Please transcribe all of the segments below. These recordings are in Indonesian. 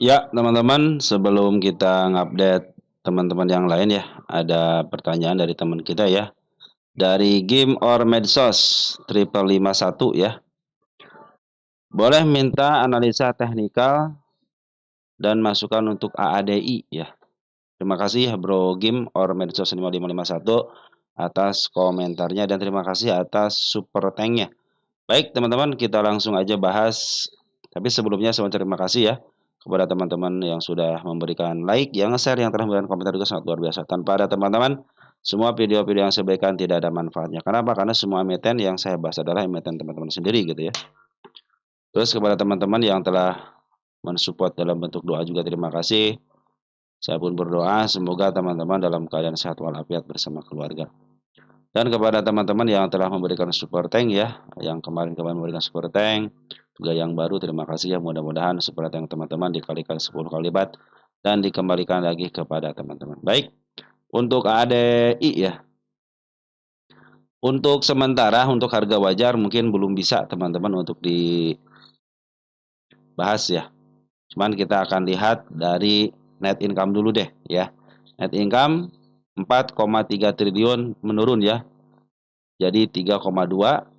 Ya, teman-teman, sebelum kita ngupdate teman-teman yang lain ya, ada pertanyaan dari teman kita ya. Dari Game or Medsos 5551 ya. Boleh minta analisa teknikal dan masukan untuk AADI ya. Terima kasih ya Bro Game or Medsos 5551 atas komentarnya dan terima kasih atas super tanknya. Baik, teman-teman, kita langsung aja bahas. Tapi sebelumnya saya terima kasih ya kepada teman-teman yang sudah memberikan like, yang nge-share, yang telah memberikan komentar juga sangat luar biasa. Tanpa ada teman-teman, semua video-video yang saya berikan tidak ada manfaatnya. Kenapa? Karena semua emiten yang saya bahas adalah emiten teman-teman sendiri gitu ya. Terus kepada teman-teman yang telah mensupport dalam bentuk doa juga terima kasih. Saya pun berdoa semoga teman-teman dalam keadaan sehat walafiat bersama keluarga. Dan kepada teman-teman yang telah memberikan super tank ya, yang kemarin-kemarin memberikan super tank, juga yang baru terima kasih ya, mudah-mudahan super tank teman-teman dikalikan 10 kali lipat dan dikembalikan lagi kepada teman-teman. Baik, untuk ADI ya, untuk sementara untuk harga wajar mungkin belum bisa teman-teman untuk dibahas ya. Cuman kita akan lihat dari net income dulu deh ya. Net income 4,3 triliun menurun ya. Jadi 3,2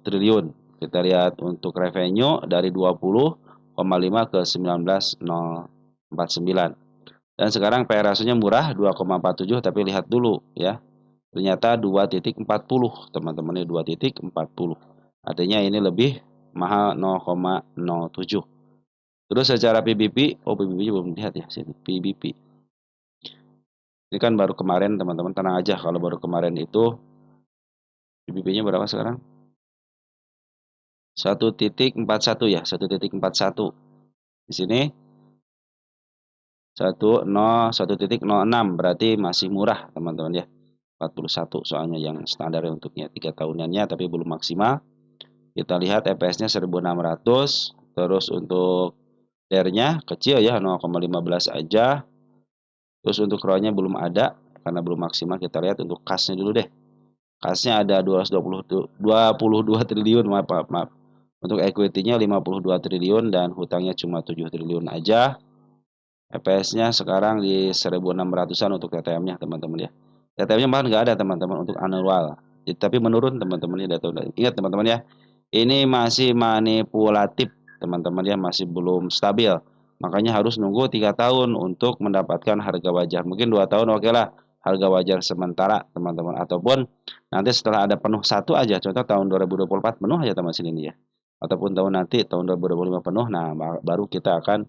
triliun. Kita lihat untuk revenue dari 20,5 ke 19,049. Dan sekarang PR ratio-nya murah 2,47 tapi lihat dulu ya. Ternyata 2,40 teman-teman ini 2,40. Artinya ini lebih mahal 0,07. Terus secara PBP, oh PBP belum lihat ya sini PBP. Ini kan baru kemarin teman-teman, tenang aja kalau baru kemarin itu PBP-nya berapa sekarang? 1,41 ya, 1,41. Di sini 1,0, 1,06 berarti masih murah teman-teman ya. 41 soalnya yang standar untuknya 3 tahunannya tapi belum maksimal. Kita lihat EPS-nya 1.600, terus untuk DER-nya kecil ya 0,15 aja. Terus untuk ROA-nya belum ada karena belum maksimal. Kita lihat untuk kas-nya dulu deh. Kasnya ada 22 triliun, maaf, maaf, maaf. Untuk equity-nya 52 triliun dan hutangnya cuma 7 triliun aja. EPS-nya sekarang di 1.600-an untuk TTM-nya teman-teman ya. TTM-nya bahkan nggak ada teman-teman untuk annual. Tapi menurun teman-teman ya. Ingat teman-teman ya, ini masih manipulatif teman-teman ya, masih belum stabil. Makanya harus nunggu 3 tahun untuk mendapatkan harga wajar. Mungkin 2 tahun oke lah harga wajar sementara teman-teman. Ataupun nanti setelah ada penuh satu aja, contoh tahun 2024 penuh aja teman sini nih ya. Ataupun tahun nanti tahun 2025 penuh, nah baru kita akan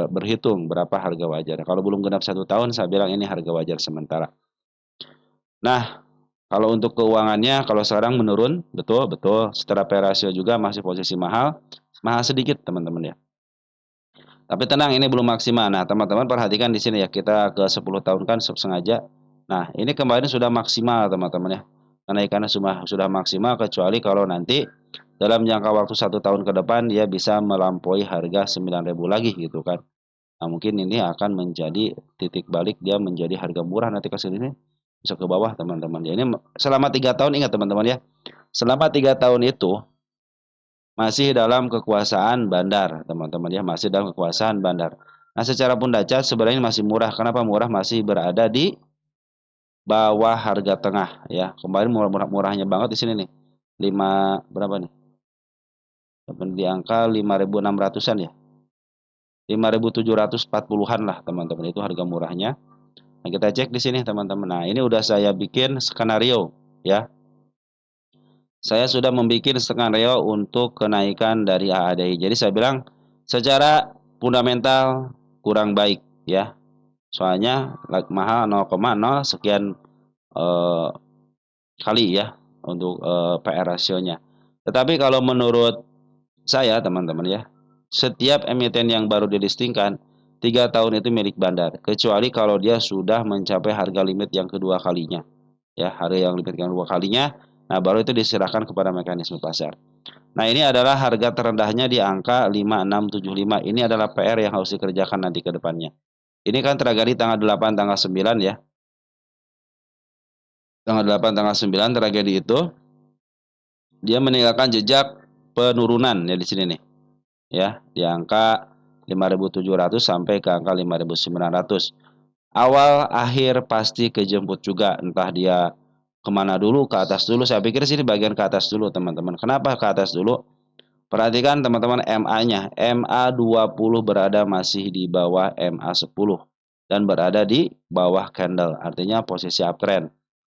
berhitung berapa harga wajar. Kalau belum genap 1 tahun, saya bilang ini harga wajar sementara. Nah, kalau untuk keuangannya, kalau sekarang menurun, betul, betul. Secara P rasio juga masih posisi mahal, mahal sedikit teman-teman ya. Tapi tenang, ini belum maksimal. Nah, teman-teman perhatikan di sini ya, kita ke 10 tahun kan sengaja. Nah, ini kemarin sudah maksimal teman-teman ya. Kenaikannya sudah maksimal kecuali kalau nanti dalam jangka waktu 1 tahun ke depan dia bisa melampaui harga 9.000 lagi gitu kan. Nah, mungkin ini akan menjadi titik balik dia menjadi harga murah nanti ke sini bisa ke bawah teman-teman. Ya, ini selama 3 tahun ingat teman-teman ya. Selama 3 tahun itu masih dalam kekuasaan bandar, teman-teman ya, masih dalam kekuasaan bandar. Nah, secara pundacat sebenarnya masih murah. Kenapa murah? Masih berada di bawah harga tengah ya. Kemarin murahnya banget di sini nih. 5 berapa nih? Di angka 5.600-an ya. 5.740-an lah teman-teman itu harga murahnya. Nah, kita cek di sini teman-teman. Nah, ini udah saya bikin skenario ya. Saya sudah membuat skenario untuk kenaikan dari AADI. Jadi saya bilang secara fundamental kurang baik ya. Soalnya mahal 0,0 sekian eh, kali ya untuk PR rasionya. Tetapi kalau menurut saya teman-teman ya, setiap emiten yang baru dilistingkan 3 tahun itu milik bandar, kecuali kalau dia sudah mencapai harga limit yang kedua kalinya, ya harga yang limit yang kedua kalinya, nah baru itu diserahkan kepada mekanisme pasar. Nah ini adalah harga terendahnya di angka 5675. Ini adalah PR yang harus dikerjakan nanti ke depannya. Ini kan terjadi tanggal 8, tanggal 9 ya. Tanggal 8, tanggal 9 tragedi itu dia meninggalkan jejak penurunan ya di sini nih. Ya, di angka 5.700 sampai ke angka 5.900. Awal akhir pasti kejemput juga, entah dia kemana dulu, ke atas dulu. Saya pikir sini bagian ke atas dulu teman-teman. Kenapa ke atas dulu? Perhatikan teman-teman MA-nya. MA20 berada masih di bawah MA10 dan berada di bawah candle. Artinya posisi uptrend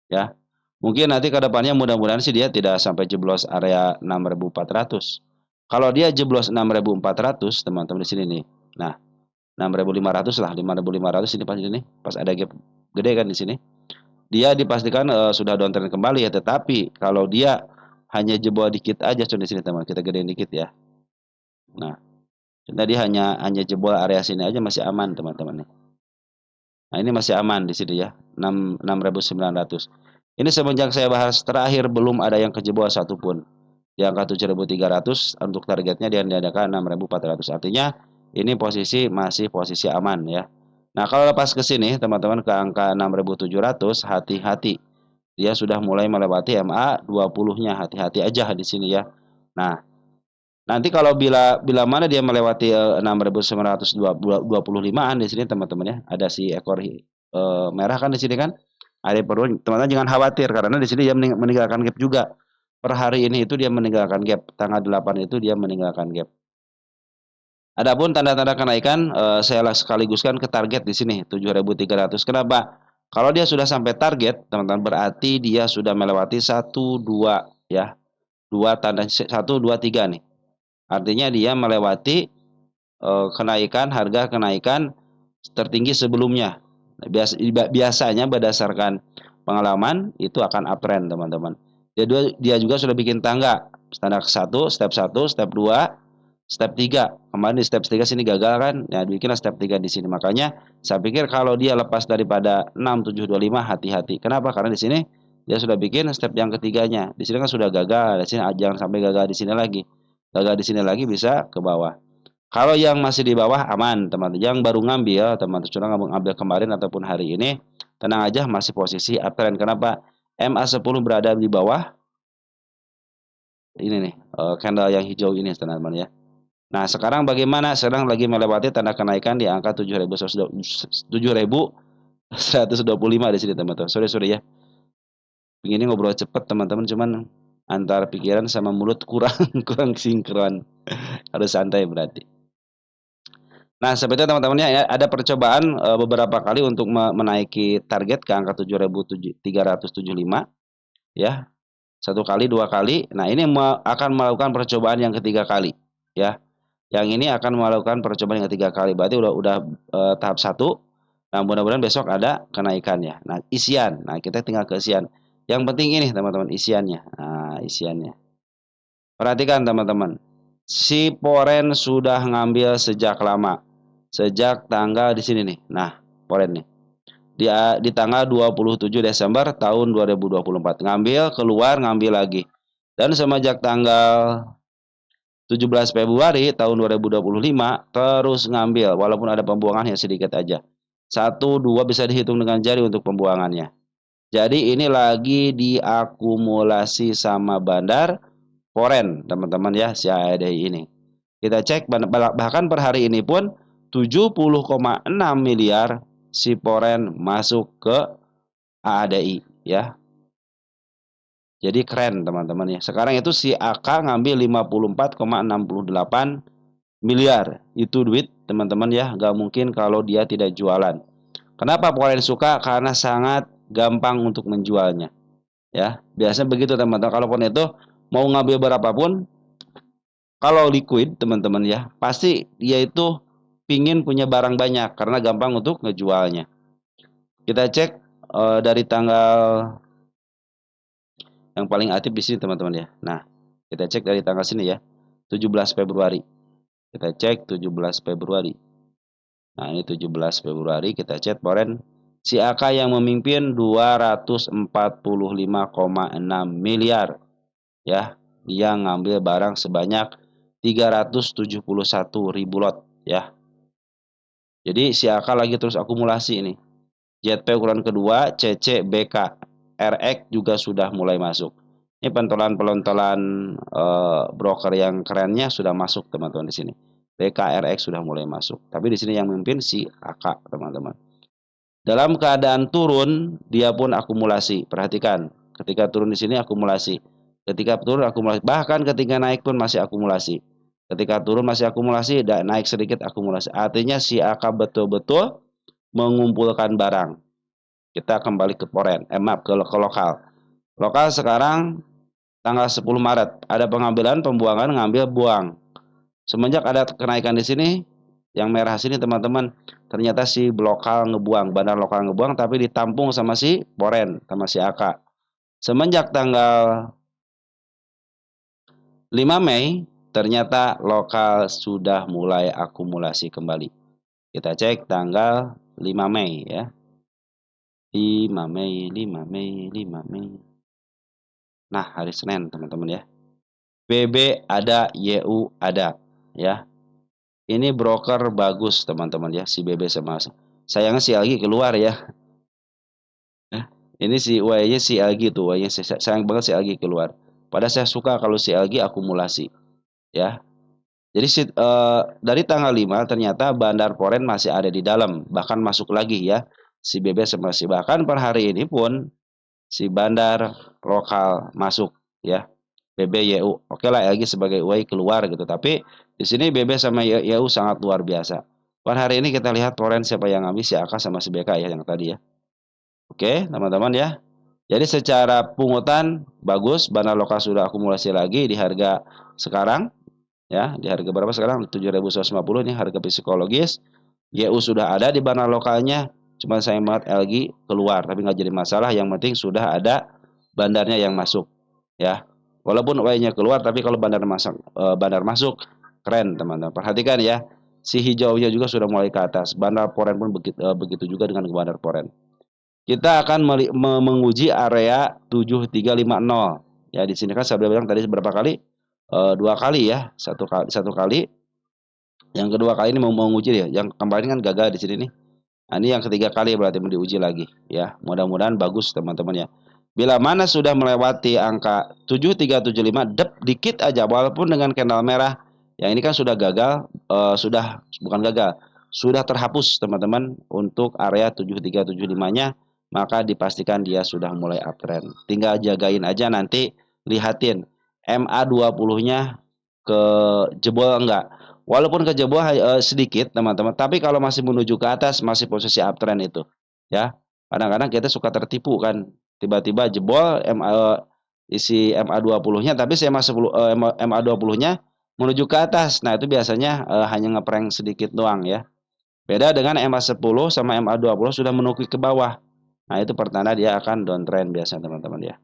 ya. Mungkin nanti ke depannya mudah-mudahan sih dia tidak sampai jeblos area 6.400. Kalau dia jeblos 6.400, teman-teman di sini nih. Nah, 6.500 lah, 5.500 ini pas ini pas ada gap gede kan di sini. Dia dipastikan sudah downtrend kembali ya, tetapi kalau dia hanya jebol dikit aja di sini teman, kita gedein dikit ya. Nah, tadi hanya jebol area sini aja masih aman teman-teman nih. Nah, ini masih aman di sini ya, 6.900. Ini semenjak saya bahas terakhir belum ada yang kejebol satupun. Di angka 7.300 untuk targetnya dia diadakan 6.400. Artinya ini posisi masih posisi aman ya. Nah, kalau lepas ke sini teman-teman ke angka 6.700, hati-hati. Dia sudah mulai melewati MA 20-nya, hati-hati aja di sini ya. Nah, nanti kalau bila mana dia melewati 6.925-an di sini teman-teman ya, ada si ekor merah kan di sini kan. Ada perlu teman-teman jangan khawatir karena di sini dia meninggalkan gap juga. Per hari ini itu dia meninggalkan gap. Tanggal 8 itu dia meninggalkan gap. Adapun tanda-tanda kenaikan saya sekaliguskan ke target di sini 7.300. Kenapa? Kalau dia sudah sampai target, teman-teman berarti dia sudah melewati 1 2 ya. 2 tanda 1 2 3 nih. Artinya dia melewati kenaikan tertinggi sebelumnya. Biasanya berdasarkan pengalaman itu akan uptrend teman-teman. Dia juga sudah bikin tangga. Standar 1, step 1, step 2, step 3. Kemarin di step 3 sini gagal kan? Ya, bikinlah step 3 di sini. Makanya saya pikir kalau dia lepas daripada 6725 hati-hati. Kenapa? Karena di sini dia sudah bikin step yang ketiganya. Di sini kan sudah gagal. Di sini jangan sampai gagal di sini lagi. Gagal di sini lagi bisa ke bawah. Kalau yang masih di bawah aman, teman-teman. Yang baru ngambil, teman-teman sudah ngambil kemarin ataupun hari ini, tenang aja masih posisi uptrend. Kenapa? MA10 berada di bawah. Ini nih, candle yang hijau ini, teman-teman ya. Nah, sekarang bagaimana? Sekarang lagi melewati tanda kenaikan di angka 7.125 di sini, teman-teman. Sorry ya. Ini ngobrol cepet, teman-teman, cuman antara pikiran sama mulut kurang kurang sinkron. Harus santai berarti. Nah, seperti teman-teman ya, ada percobaan beberapa kali untuk menaiki target ke angka 7.375 ya. 1 kali, 2 kali. Nah, ini akan melakukan percobaan yang ketiga kali ya. Yang ini akan melakukan percobaan yang ketiga kali. Berarti udah tahap 1. Nah, mudah-mudahan besok ada kenaikannya. Nah, isian. Nah, kita tinggal ke isian. Yang penting ini teman-teman isiannya. Nah, isiannya. Perhatikan teman-teman. Si Poren sudah ngambil sejak lama. Sejak tanggal di sini nih. Nah, Poren nih. Di tanggal 27 Desember tahun 2024. Ngambil, keluar, ngambil lagi. Dan semenjak tanggal 17 Februari tahun 2025 terus ngambil walaupun ada pembuangan yang sedikit aja. 1, 2 bisa dihitung dengan jari untuk pembuangannya. Jadi ini lagi diakumulasi sama bandar Poren, teman-teman ya, si AEDI ini. Kita cek bahkan per hari ini pun 70,6 miliar si Poren masuk ke AADI ya. Jadi keren teman-teman ya. Sekarang itu si AK ngambil 54,68 miliar. Itu duit teman-teman ya. Gak mungkin kalau dia tidak jualan. Kenapa Poren suka? Karena sangat gampang untuk menjualnya. Ya, biasanya begitu teman-teman. Kalaupun itu mau ngambil berapapun, kalau liquid teman-teman ya, pasti dia itu pingin punya barang banyak karena gampang untuk ngejualnya. Kita cek dari tanggal yang paling aktif di sini teman-teman ya. Nah, kita cek dari tanggal sini ya. 17 Februari. Kita cek 17 Februari. Nah, ini 17 Februari kita cek Poren si AK yang memimpin 245,6 miliar. Ya, dia ngambil barang sebanyak 371 ribu lot ya. Jadi si AK lagi terus akumulasi ini. JP ukuran kedua, CC, BK, RX juga sudah mulai masuk. Ini pentolan-pentolan broker yang kerennya sudah masuk teman-teman di sini. PKRX sudah mulai masuk. Tapi di sini yang memimpin si AK, teman-teman. Dalam keadaan turun, dia pun akumulasi. Perhatikan, ketika turun di sini akumulasi. Ketika turun akumulasi. Bahkan ketika naik pun masih akumulasi. Ketika turun masih akumulasi, dan naik sedikit akumulasi. Artinya si AK betul-betul mengumpulkan barang. Kita kembali ke poren, maaf, ke lokal. Lokal sekarang tanggal 10 Maret. Ada pengambilan, pembuangan, ngambil, buang. Semenjak ada kenaikan di sini, yang merah sini teman-teman, ternyata si lokal ngebuang, bandar lokal ngebuang, tapi ditampung sama si poren, sama si AK. Semenjak tanggal 5 Mei, ternyata lokal sudah mulai akumulasi kembali. Kita cek tanggal 5 Mei ya. 5 Mei, 5 Mei, 5 Mei. Nah, hari Senin teman-teman ya. BB ada, YU ada ya. Ini broker bagus teman-teman ya, si BB sama. Sayangnya si LG keluar ya. Ini si Y-nya si LG tuh, Y-nya sayang banget si LG keluar. Padahal saya suka kalau si LG akumulasi ya. Jadi dari tanggal 5 ternyata bandar poren masih ada di dalam, bahkan masuk lagi ya. Si BB sama si, bahkan per hari ini pun si bandar lokal masuk ya. BBYU. Oke lah LG sebagai UI keluar gitu. Tapi di sini BB sama YU sangat luar biasa. Per hari ini kita lihat poren siapa yang ngambil, si AK sama si BK ya yang tadi ya. Oke, teman-teman ya. Jadi secara pungutan bagus, bandar lokal sudah akumulasi lagi di harga sekarang ya, di harga berapa sekarang? 7.150 nih harga psikologis. YU sudah ada di bandar lokalnya, cuma sayang banget LG keluar, tapi nggak jadi masalah, yang penting sudah ada bandarnya yang masuk ya. Walaupun Y-nya keluar, tapi kalau bandar masuk keren teman-teman. Perhatikan ya, si hijaunya juga sudah mulai ke atas. Bandar poren pun begitu juga dengan bandar poren. Kita akan menguji area 7350 ya. Di sini kan saya bilang tadi berapa kali? 2 kali ya, satu kali. Yang kedua kali ini mau menguji ya. Yang kemarin kan gagal di sini nih. Nah, ini yang ketiga kali berarti mau diuji lagi ya. Mudah-mudahan bagus teman-teman ya. Bila mana sudah melewati angka 7375, dikit aja walaupun dengan candle merah. Yang ini kan sudah gagal, sudah bukan gagal, sudah terhapus teman-teman untuk area 7375-nya, maka dipastikan dia sudah mulai uptrend. Tinggal jagain aja nanti, lihatin MA20-nya ke jebol enggak. Walaupun kejebol sedikit teman-teman, tapi kalau masih menuju ke atas masih posisi uptrend itu ya. Kadang-kadang kita suka tertipu kan, tiba-tiba jebol isi MA20-nya, tapi si MA20-nya menuju ke atas. Nah, itu biasanya hanya ngeprank sedikit doang ya. Beda dengan MA10 sama MA20 sudah menukik ke bawah. Nah, itu pertanda dia akan downtrend biasanya teman-teman ya.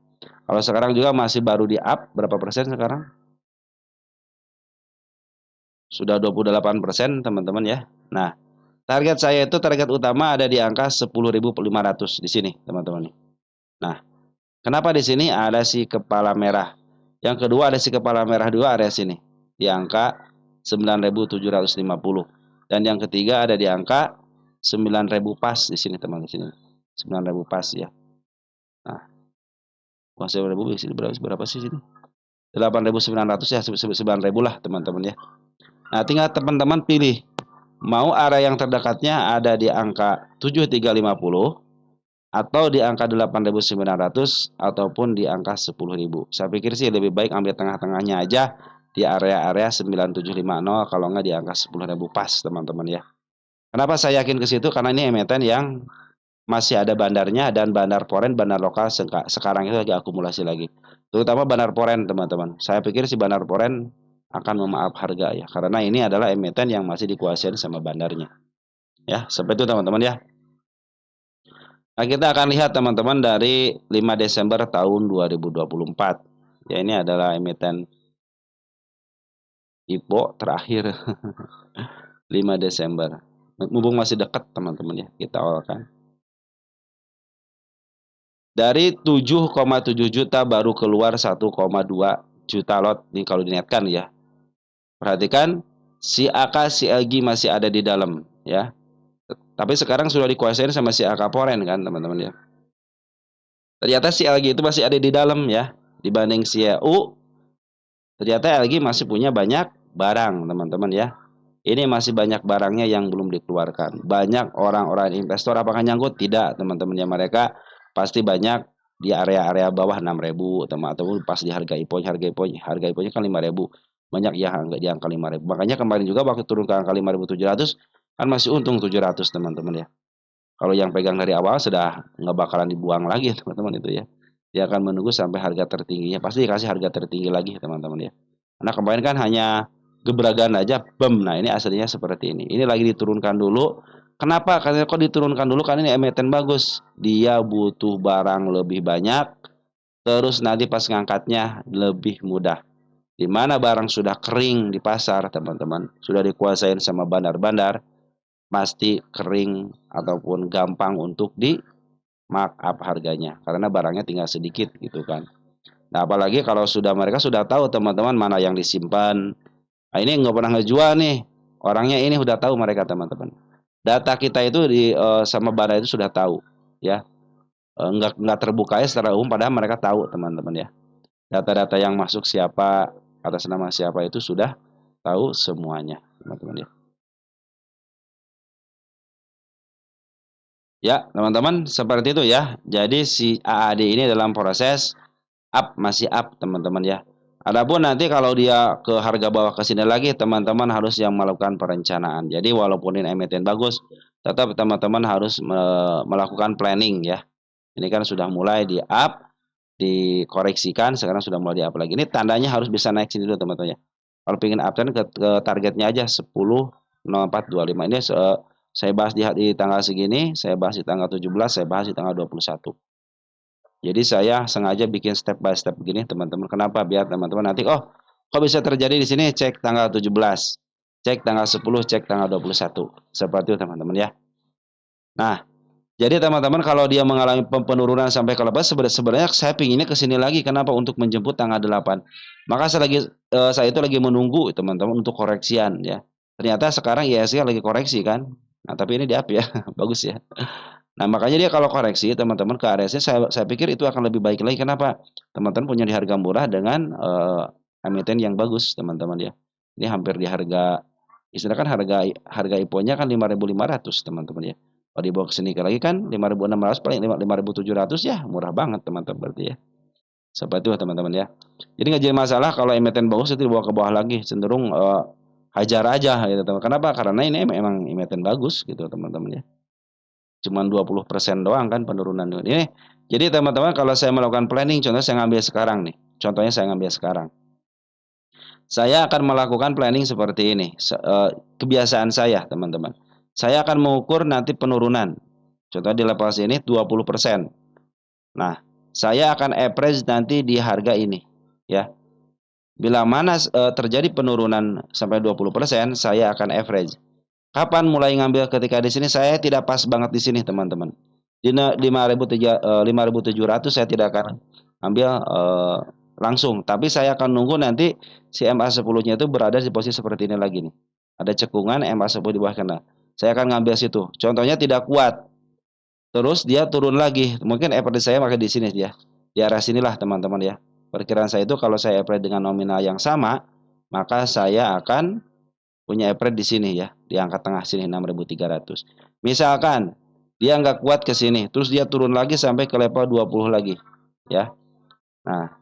Kalau sekarang juga masih baru di up, berapa persen sekarang? Sudah 28% teman-teman ya. Nah, target saya itu, target utama ada di angka 10.500 di sini teman-teman. Nah, kenapa di sini ada si kepala merah? Yang kedua ada si kepala merah dua area sini di angka 9.750, dan yang ketiga ada di angka 9.000 pas di sini teman-teman, sini 9.000 pas ya. Nah, 9.000 di sini berapa sih sini? 8.900 ya, 9.000 lah teman-teman ya. Nah, tinggal teman-teman pilih mau area yang terdekatnya ada di angka 7350 atau di angka 8.900 ataupun di angka 10.000. Saya pikir sih lebih baik ambil tengah-tengahnya aja di area-area 9750, kalau nggak di angka 10.000 pas teman-teman ya. Kenapa saya yakin ke situ? Karena ini emiten yang masih ada bandarnya, dan bandar poren, bandar lokal sekarang itu lagi akumulasi lagi. Terutama bandar poren teman-teman. Saya pikir si bandar poren akan memaaf harga ya, karena ini adalah emiten yang masih dikuasai sama bandarnya. Ya, seperti itu teman-teman ya. Nah, kita akan lihat teman-teman dari 5 Desember tahun 2024. Ya, ini adalah emiten IPO terakhir 5 Desember. Mumpung masih dekat teman-teman ya, kita awalkan. Dari 7,7 juta baru keluar 1,2 juta lot nih kalau dinetkan ya. Perhatikan si AK, si LG masih ada di dalam ya. Tapi sekarang sudah dikuasain sama si AK poren kan teman-teman ya. Ternyata si LG itu masih ada di dalam ya. Dibanding si YU, ternyata LG masih punya banyak barang teman-teman ya. Ini masih banyak barangnya yang belum dikeluarkan. Banyak orang-orang investor apakah nyangkut? Tidak, teman-teman ya, mereka pasti banyak di area-area bawah 6.000 teman, atau pas di harga IPO-nya kan 5.000. Banyak yang di angka 5.000. Makanya kemarin juga waktu turun ke angka 5.700 kan masih untung 700 teman-teman ya. Kalau yang pegang dari awal sudah nggak bakalan dibuang lagi teman-teman itu ya. Dia akan menunggu sampai harga tertingginya. Pasti dikasih harga tertinggi lagi teman-teman ya. Karena kemarin kan hanya gebragan aja, bem. Nah ini aslinya seperti ini. Ini lagi diturunkan dulu. Kenapa? Karena kok diturunkan dulu? Karena ini emiten bagus. Dia butuh barang lebih banyak. Terus nanti pas ngangkatnya lebih mudah. Di mana barang sudah kering di pasar, teman-teman. Sudah dikuasain sama bandar-bandar, pasti kering ataupun gampang untuk di markup harganya karena barangnya tinggal sedikit gitu kan. Nah, apalagi kalau mereka sudah tahu teman-teman mana yang disimpan. Nah, ini nggak pernah ngejual nih. Orangnya ini udah tahu mereka teman-teman. Data kita itu sama Bada itu sudah tahu ya. Nggak terbuka ya secara umum padahal mereka tahu teman-teman ya. Data-data yang masuk siapa, atas nama siapa itu sudah tahu semuanya teman-teman ya. Ya, teman-teman, seperti itu ya. Jadi si AAD ini dalam proses up, masih up, teman-teman ya. Adapun nanti kalau dia ke harga bawah ke sini lagi, teman-teman harus yang melakukan perencanaan. Jadi walaupun ini emiten bagus, tetap teman-teman harus melakukan planning ya. Ini kan sudah mulai di up, dikoreksikan, sekarang sudah mulai di up lagi. Ini tandanya harus bisa naik sini dulu, teman-teman ya. Kalau pengen uptrend ke targetnya aja 10.0425. Ini saya bahas di tanggal segini, saya bahas di tanggal 17, saya bahas di tanggal 21. Jadi saya sengaja bikin step by step begini teman-teman. Kenapa? Biar teman-teman nanti, oh kok bisa terjadi di sini, cek tanggal 17, cek tanggal 10, cek tanggal 21. Seperti itu teman-teman ya. Nah, jadi teman-teman kalau dia mengalami penurunan sampai ke 8, sebenarnya saya pinginnya ke sini lagi. Kenapa? Untuk menjemput tanggal 8. Maka saya itu lagi menunggu teman-teman untuk koreksian ya. Ternyata sekarang IHSG lagi koreksi kan. Nah, tapi ini di up ya. Bagus ya. Nah, makanya dia kalau koreksi teman-teman ke area saya pikir itu akan lebih baik lagi. Kenapa? Teman-teman punya di harga murah dengan emiten yang bagus, teman-teman ya. Ini hampir di harga, istilahnya kan harga IPO-nya kan 5.500 teman-teman ya. Kalau dibawa ke sini lagi kan 5.600 paling 5.700 ya, murah banget teman-teman berarti ya. Seperti itu teman-teman ya. Jadi nggak jadi masalah kalau emiten bagus itu dibawa ke bawah lagi, cenderung hajar aja gitu teman. Kenapa? Karena ini memang emiten bagus gitu teman-teman ya. Cuman 20% doang kan penurunan ini. Jadi teman-teman kalau saya melakukan planning, contohnya saya ngambil sekarang nih. Contohnya saya ngambil sekarang. Saya akan melakukan planning seperti ini. Kebiasaan saya, teman-teman. Saya akan mengukur nanti penurunan. Contohnya di level sini 20%. Nah, saya akan average nanti di harga ini, ya. Bila mana terjadi penurunan sampai 20%, saya akan average. Kapan mulai ngambil? Ketika di sini saya tidak pas banget di sini, teman-teman. Di 5.700 saya tidak akan ambil langsung, tapi saya akan nunggu nanti si MA10-nya itu berada di posisi seperti ini lagi nih. Ada cekungan MA10 di bawah kena. Saya akan ngambil situ. Contohnya tidak kuat. Terus dia turun lagi. Mungkin average saya pakai di sini dia. Di arah sinilah, teman-teman ya. Perkiraan saya itu kalau saya average dengan nominal yang sama, maka saya akan punya average di sini ya, di angka tengah sini 6.300. Misalkan dia nggak kuat ke sini, terus dia turun lagi sampai ke level 20 lagi, ya. Nah,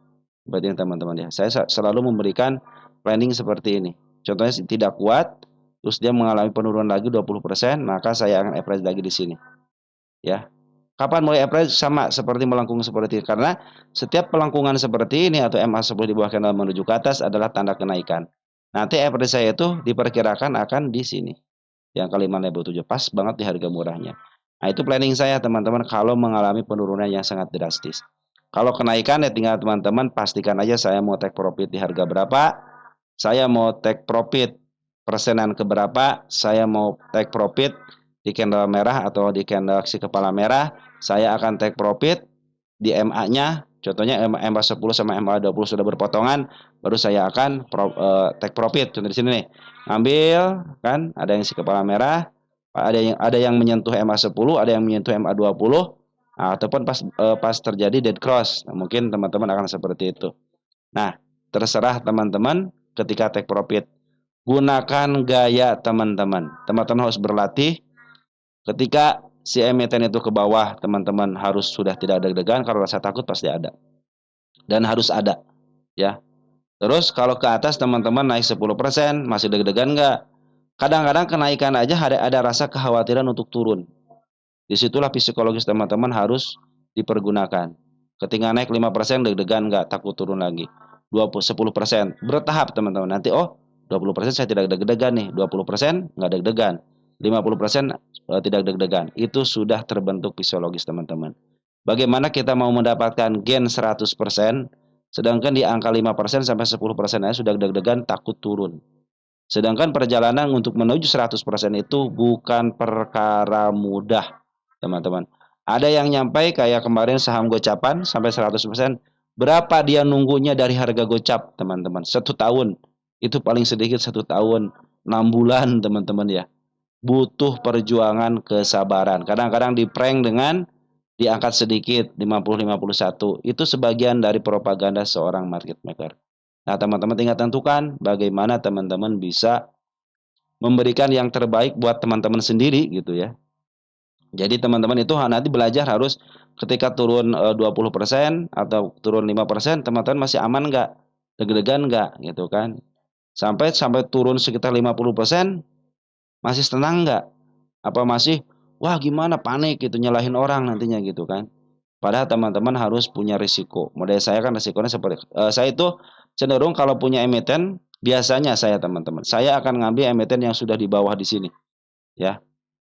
berarti teman-teman ya, saya selalu memberikan planning seperti ini. Contohnya tidak kuat, terus dia mengalami penurunan lagi 20%, maka saya akan average lagi di sini, ya. Kapan mulai average? Sama seperti melengkung seperti ini. Karena setiap pelengkungan seperti ini atau MA10 di bawah kanal menuju ke atas adalah tanda kenaikan. Nanti average saya itu diperkirakan akan di sini. Yang ke 5.007 pas banget di harga murahnya. Nah, itu planning saya teman-teman kalau mengalami penurunan yang sangat drastis. Kalau kenaikan ya tinggal teman-teman pastikan aja saya mau take profit di harga berapa. Saya mau take profit persenan ke berapa. Saya mau take profit di candle merah atau di candle si kepala merah. Saya akan take profit di MA-nya. Contohnya MA10 sama MA20 sudah berpotongan, baru saya akan take profit. Contoh di sini nih. Ambil kan ada yang si kepala merah, ada yang menyentuh MA10, ada yang menyentuh MA20. Nah, ataupun pas terjadi dead cross. Nah, mungkin teman-teman akan seperti itu. Nah, terserah teman-teman ketika take profit. Gunakan gaya teman-teman. Teman-teman harus berlatih. Ketika si emiten itu ke bawah, teman-teman harus sudah tidak deg-degan. Kalau rasa takut pasti ada. Dan harus ada, ya. Terus kalau ke atas teman-teman naik 10%, masih deg-degan nggak? Kadang-kadang kenaikan aja ada rasa kekhawatiran untuk turun. Disitulah psikologis teman-teman harus dipergunakan. Ketika naik 5% deg-degan nggak, takut turun lagi. 10%, bertahap teman-teman. Nanti 20% saya tidak deg-degan nih, 20% nggak deg-degan, 50% tidak deg-degan. Itu sudah terbentuk psikologis teman-teman. Bagaimana kita mau mendapatkan gain 100%, sedangkan di angka 5% sampai 10% aja sudah deg-degan, takut turun. Sedangkan perjalanan untuk menuju 100% itu bukan perkara mudah, teman-teman. Ada yang nyampai kayak kemarin saham gocapan sampai 100%. Berapa dia nunggunya dari harga gocap, teman-teman? 1 tahun. Itu paling sedikit 1 tahun. 6 bulan, teman-teman ya. Butuh perjuangan kesabaran. Kadang-kadang di-prank dengan diangkat sedikit, 50-51. Itu sebagian dari propaganda seorang market maker. Nah, teman-teman tinggal tentukan bagaimana teman-teman bisa memberikan yang terbaik buat teman-teman sendiri gitu ya. Jadi teman-teman itu nanti belajar harus ketika turun 20% atau turun 5%, teman-teman masih aman nggak? Deg-degan nggak gitu kan? Sampai sampai turun sekitar 50%, masih tenang nggak? Apa masih wah gimana panik gitu nyalahin orang nantinya gitu kan? Padahal teman-teman harus punya risiko. Model saya kan risikonya seperti saya itu cenderung kalau punya emiten biasanya saya teman-teman, saya akan ngambil emiten yang sudah di bawah di sini, ya.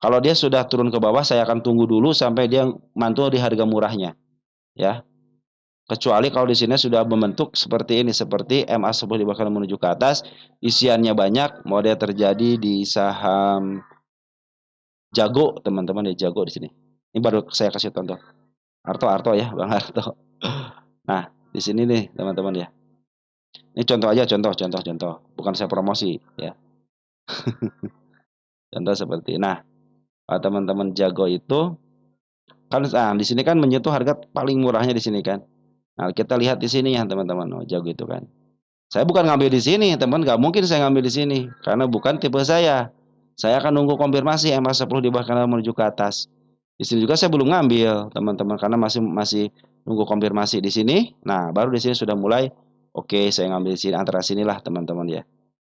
Kalau dia sudah turun ke bawah, saya akan tunggu dulu sampai dia mantul di harga murahnya, ya. Kecuali kalau di sini sudah membentuk seperti ini, seperti MA10 bahkan menuju ke atas, isiannya banyak, model terjadi di saham Jago, teman-teman ya, Jago di sini. Ini baru saya kasih contoh. Arto ya, Bang Arto. Nah, di sini nih, teman-teman ya. Ini contoh aja, contoh. Bukan saya promosi, ya. Contoh seperti, nah, teman-teman Jago itu kan, di sini kan menyentuh harga paling murahnya di sini kan. Nah, kita lihat di sini ya, teman-teman. Jago itu kan. Saya bukan ngambil di sini, teman. Nggak mungkin saya ngambil di sini, karena bukan tipe saya. Saya akan nunggu konfirmasi MA10 di bawah kanal menuju ke atas. Di sini juga saya belum ngambil, teman-teman, karena masih masih nunggu konfirmasi di sini. Nah, baru di sini sudah mulai. Oke, saya ngambil di sini, antara sinilah teman-teman ya.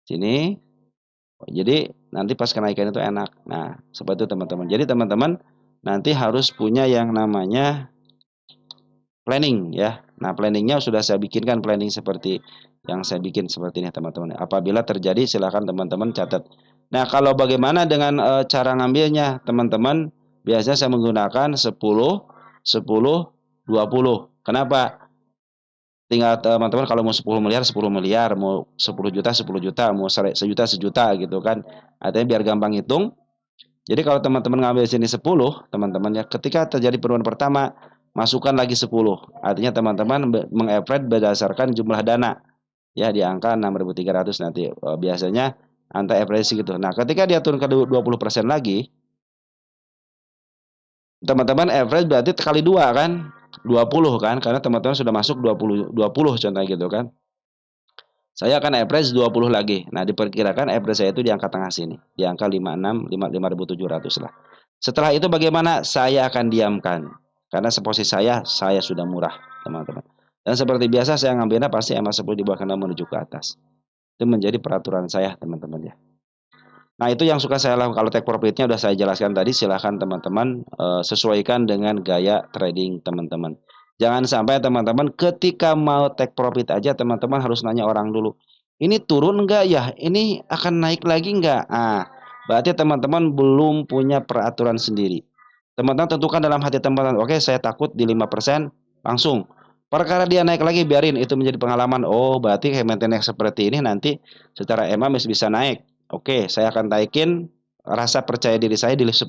Sini. Jadi nanti pas kenaikan itu enak. Nah, seperti itu teman-teman. Jadi teman-teman nanti harus punya yang namanya planning ya. Nah, planningnya sudah saya bikinkan, planning seperti yang saya bikin seperti ini teman-teman. Apabila terjadi silakan teman-teman catat. Nah, kalau bagaimana dengan cara ngambilnya teman-teman? Biasanya saya menggunakan 10, 10, 20. Kenapa? Tinggal teman-teman kalau mau 10 miliar 10 miliar, mau 10 juta 10 juta, mau sejuta sejuta gitu kan. Artinya biar gampang hitung. Jadi kalau teman-teman ngambil sini 10, teman-teman ya, ketika terjadi penurunan pertama, masukkan lagi 10. Artinya teman-teman mengaverage berdasarkan jumlah dana ya di angka 6.300 nanti biasanya angka average gitu. Nah, ketika dia turun ke 20% lagi, teman-teman average berarti kali 2 kan? 20 kan? Karena teman-teman sudah masuk 20 contohnya gitu kan. Saya akan average 20 lagi. Nah, diperkirakan average saya itu di angka tengah sini, di angka 56, 5.700 lah. Setelah itu bagaimana? Saya akan diamkan. Karena posisi saya sudah murah, teman-teman. Dan seperti biasa saya ngambilnya pasti MA10 di bawah kanal menuju ke atas. Itu menjadi peraturan saya, teman-teman ya. Nah, itu yang suka saya lakukan. Kalau take profitnya udah saya jelaskan tadi, silahkan teman-teman sesuaikan dengan gaya trading teman-teman. Jangan sampai teman-teman ketika mau take profit aja teman-teman harus nanya orang dulu. Ini turun enggak ya? Ini akan naik lagi enggak? Berarti teman-teman belum punya peraturan sendiri. Teman-teman tentukan dalam hati teman-teman, oke saya takut di 5%, langsung. Perkara dia naik lagi biarin, itu menjadi pengalaman. Oh, berarti maintenance seperti ini nanti secara EMA masih bisa naik. Oke, saya akan naikin rasa percaya diri saya di 10%.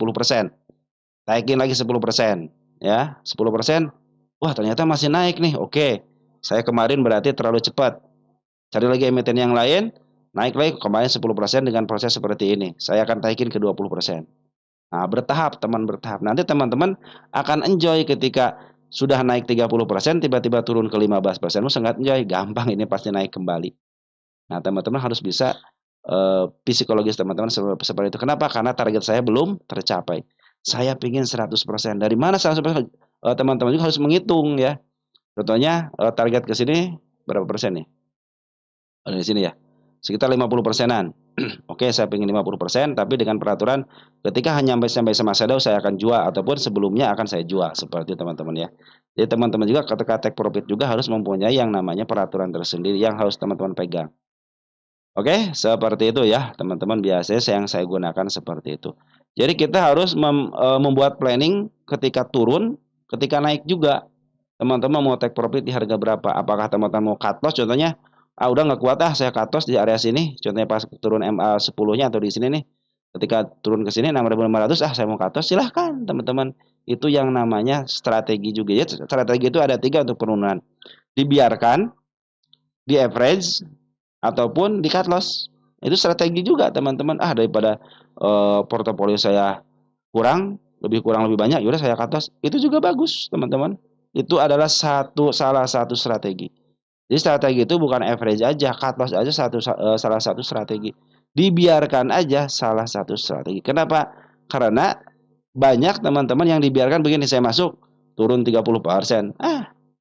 Naikin lagi 10%, ya. 10%. Wah, ternyata masih naik nih. Oke. Saya kemarin berarti terlalu cepat. Cari lagi emiten yang lain, naik lagi kemarin 10% dengan proses seperti ini. Saya akan naikin ke 20%. Nah, bertahap, teman bertahap. Nanti teman-teman akan enjoy ketika sudah naik 30%, tiba-tiba turun ke 15%. Lu sangat enjoy, gampang ini pasti naik kembali. Nah, teman-teman harus bisa psikologis teman-teman seperti itu. Kenapa? Karena target saya belum tercapai. Saya pingin 100%. Dari mana 100%? Teman-teman juga harus menghitung ya. Contohnya target ke sini berapa persen nih? Di sini ya. Sekitar 50%-an. Oke, saya ingin 50%, tapi dengan peraturan ketika hanya sampai sama shadow saya akan jual ataupun sebelumnya akan saya jual seperti itu teman-teman ya. Jadi teman-teman juga ketika take profit juga harus mempunyai yang namanya peraturan tersendiri yang harus teman-teman pegang. Oke, seperti itu ya teman-teman, biasanya yang saya gunakan seperti itu. Jadi kita harus membuat planning ketika turun, ketika naik juga. Teman-teman mau take profit di harga berapa? Apakah teman-teman mau cut loss contohnya, udah nggak kuat saya cut loss di area sini, contohnya pas turun MA 10-nya atau di sini nih, ketika turun ke sini 6.500, saya mau cut loss, silahkan teman-teman. Itu yang namanya strategi juga ya. Strategi itu ada 3 untuk penurunan. Dibiarkan, di average, ataupun di cut loss. Itu strategi juga teman-teman. Daripada portofolio saya lebih kurang lebih banyak, yaudah saya cut loss. Itu juga bagus teman-teman. Itu adalah salah satu strategi. Jadi strategi itu bukan average aja, cut loss aja salah satu strategi. Dibiarkan aja salah satu strategi. Kenapa? Karena banyak teman-teman yang dibiarkan begini, saya masuk turun 30%.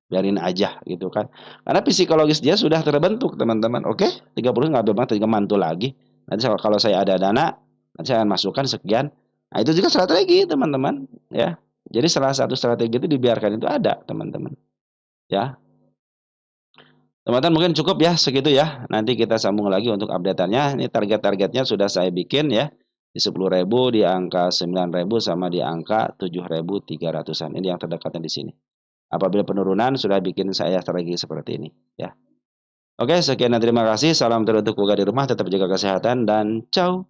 Biarin aja gitu kan. Karena psikologis dia sudah terbentuk teman-teman. Oke, 30 nggak bermantul, 3 mantul lagi. Nanti kalau saya ada dana, nanti saya akan masukkan sekian. Nah, itu juga strategi teman-teman ya. Jadi salah satu strategi itu dibiarkan itu ada teman-teman ya. Teman-teman mungkin cukup ya segitu ya. Nanti kita sambung lagi untuk update-annya. Ini target-targetnya sudah saya bikin ya. Di 10.000, di angka 9.000 sama di angka 7.300-an. Ini yang terdekatnya di sini. Apabila penurunan sudah bikin saya strategi seperti ini ya. Oke, sekian dan terima kasih. Salam teruntuk keluarga di rumah, tetap jaga kesehatan dan ciao.